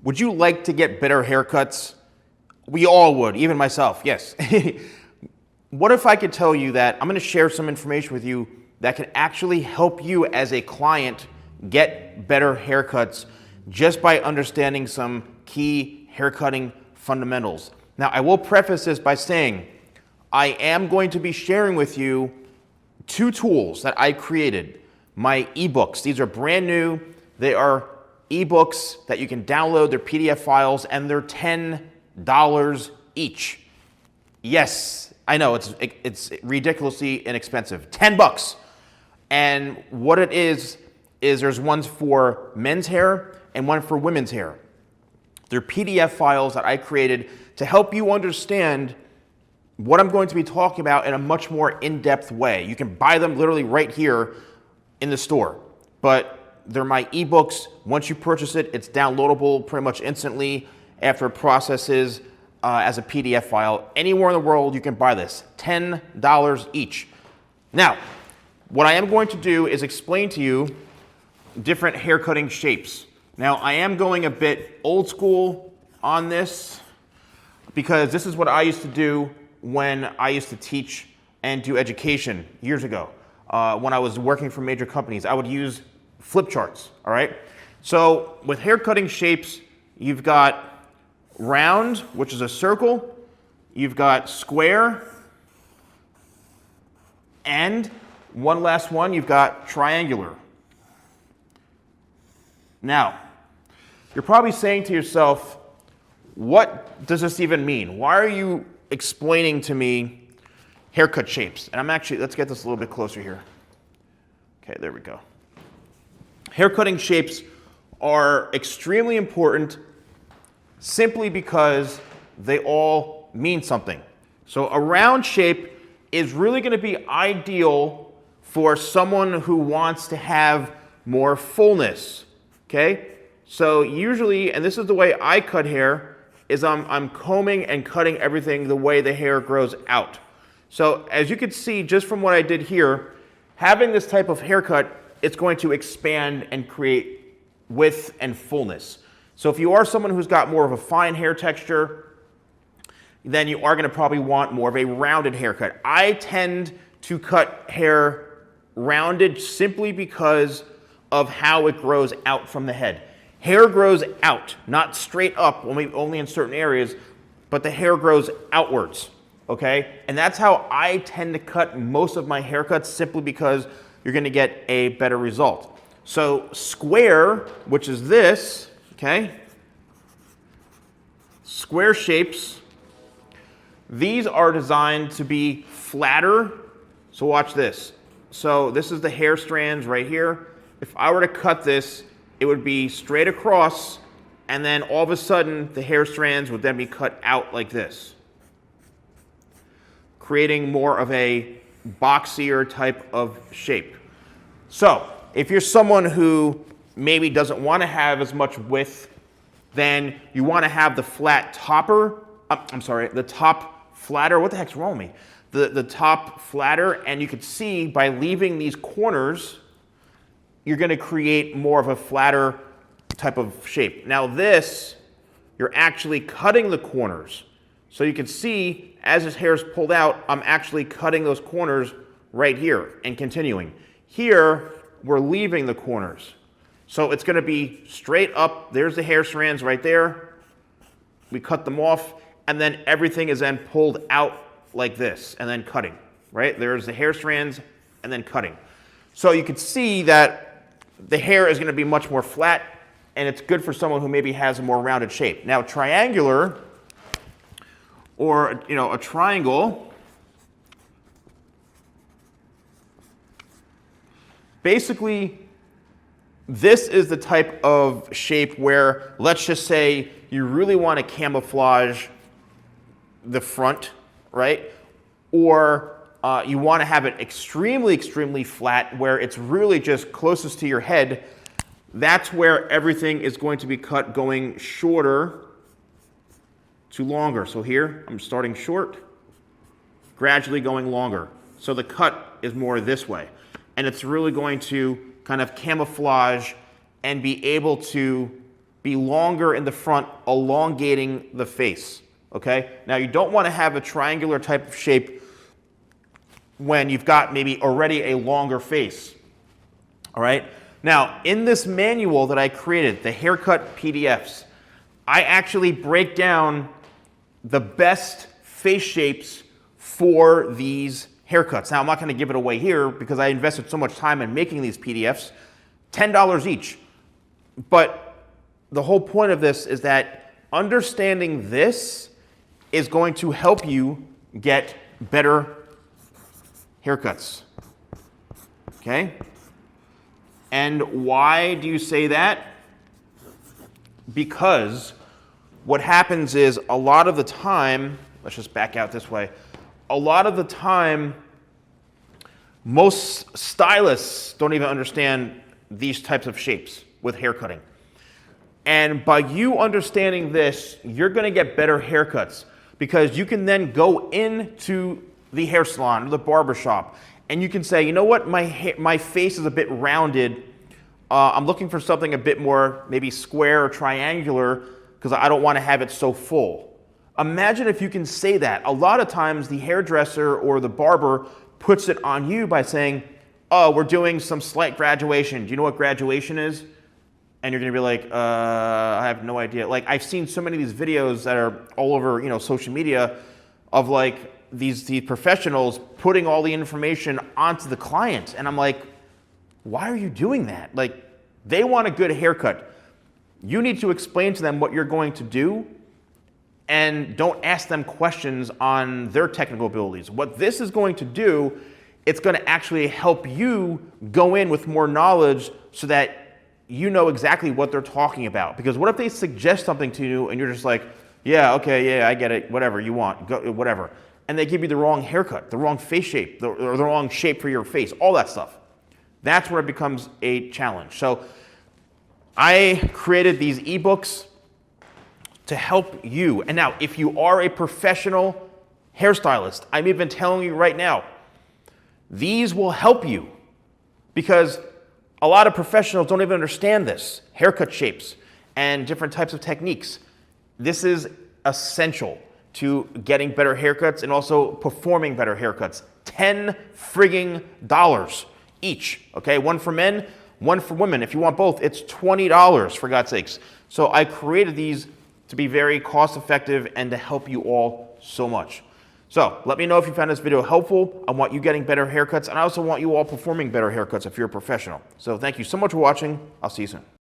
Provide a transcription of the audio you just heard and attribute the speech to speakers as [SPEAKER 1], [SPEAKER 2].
[SPEAKER 1] Would you like to get better haircuts? We all would, even myself, yes. What if I could tell you that I'm gonna share some information with you that can actually help you as a client get better haircuts just by understanding some key haircutting fundamentals. Now, I will preface this by saying I am going to be sharing with you 2 tools that I created. My ebooks, these are brand new. They are ebooks that you can download, they're PDF files, and they're $10 each. Yes, I know, it's ridiculously inexpensive, 10 bucks. And what it is there's ones for men's hair and one for women's hair. They're PDF files that I created to help you understand what I'm going to be talking about in a much more in-depth way. You can buy them literally right here in the store, but they're my ebooks. Once you purchase it, it's downloadable pretty much instantly after it processes as a PDF file. Anywhere in the world you can buy this, $10 each. Now, what I am going to do is explain to you different haircutting shapes. Now, I am going a bit old school on this because this is what I used to do when I used to teach and do education years ago. When I was working for major companies, I would use flip charts, all right? So with haircutting shapes, you've got round, which is a circle, you've got square, and one last one, you've got triangular. Now, you're probably saying to yourself, what does this even mean? Why are you explaining to me haircut shapes? And let's get this a little bit closer here. Okay, there we go. Haircutting shapes are extremely important simply because they all mean something. So a round shape is really going to be ideal for someone who wants to have more fullness, okay? So usually, and this is the way I cut hair, is I'm combing and cutting everything the way the hair grows out. So as you can see, just from what I did here, having this type of haircut, it's going to expand and create width and fullness. So if you are someone who's got more of a fine hair texture, then you are going to probably want more of a rounded haircut. I tend to cut hair rounded simply because of how it grows out from the head. Hair grows out, not straight up, only in certain areas, but the hair grows outwards, okay? And that's how I tend to cut most of my haircuts, simply because you're going to get a better result. So square, which is this, okay? Square shapes, these are designed to be flatter. So watch this. So this is the hair strands right here. If I were to cut this, it would be straight across, and then all of a sudden the hair strands would then be cut out like this, creating more of a boxier type of shape. So if you're someone who maybe doesn't want to have as much width, then you want to have the flat topper, the top flatter. What the heck's wrong with me? The top flatter, and you can see by leaving these corners, you're going to create more of a flatter type of shape. Now this, you're actually cutting the corners. So you can see as this hair is pulled out, I'm actually cutting those corners right here and continuing. Here, we're leaving the corners. So it's going to be straight up. There's the hair strands right there. We cut them off, and then everything is then pulled out like this, and then cutting, right? There's the hair strands, and then cutting. So you can see that the hair is going to be much more flat, and it's good for someone who maybe has a more rounded shape. Now, triangular, or a triangle, basically, this is the type of shape where, let's just say, you really want to camouflage the front, right? Or you want to have it extremely, extremely flat, where it's really just closest to your head. That's where everything is going to be cut going shorter to longer. So here, I'm starting short, gradually going longer. So the cut is more this way. And it's really going to kind of camouflage and be able to be longer in the front, elongating the face, okay? Now, you don't want to have a triangular type of shape when you've got maybe already a longer face, all right? Now, in this manual that I created, the haircut PDFs, I actually break down the best face shapes for these haircuts. Now, I'm not going to give it away here because I invested so much time in making these PDFs, $10 each. But the whole point of this is that understanding this is going to help you get better haircuts, okay? And why do you say that? Because what happens is a lot of the time, let's just back out this way, a lot of the time, most stylists don't even understand these types of shapes with haircutting. And by you understanding this, you're gonna get better haircuts because you can then go into the hair salon or the barber shop and you can say, you know what, my face is a bit rounded. I'm looking for something a bit more maybe square or triangular because I don't want to have it so full. Imagine if you can say that. A lot of times the hairdresser or the barber puts it on you by saying, oh, we're doing some slight graduation. Do you know what graduation is? And you're gonna be like, I have no idea. Like, I've seen so many of these videos that are all over, social media of like these professionals putting all the information onto the client. And I'm like, why are you doing that? Like, they want a good haircut. You need to explain to them what you're going to do and don't ask them questions on their technical abilities. What this is going to do, it's going to actually help you go in with more knowledge so that you know exactly what they're talking about. Because what if they suggest something to you and you're just like, yeah, okay, yeah, I get it, whatever you want, go, whatever. And they give you the wrong haircut, the wrong face shape, or the wrong shape for your face, all that stuff. That's where it becomes a challenge. So I created these ebooks to help you. And now, if you are a professional hairstylist, I'm even telling you right now, these will help you because a lot of professionals don't even understand this, haircut shapes and different types of techniques. This is essential to getting better haircuts and also performing better haircuts. $10 frigging each, okay? One for men, one for women. If you want both, it's $20, for God's sakes. So I created these to be very cost effective and to help you all so much. So let me know if you found this video helpful. I want you getting better haircuts, and I also want you all performing better haircuts if you're a professional. So thank you so much for watching. I'll see you soon.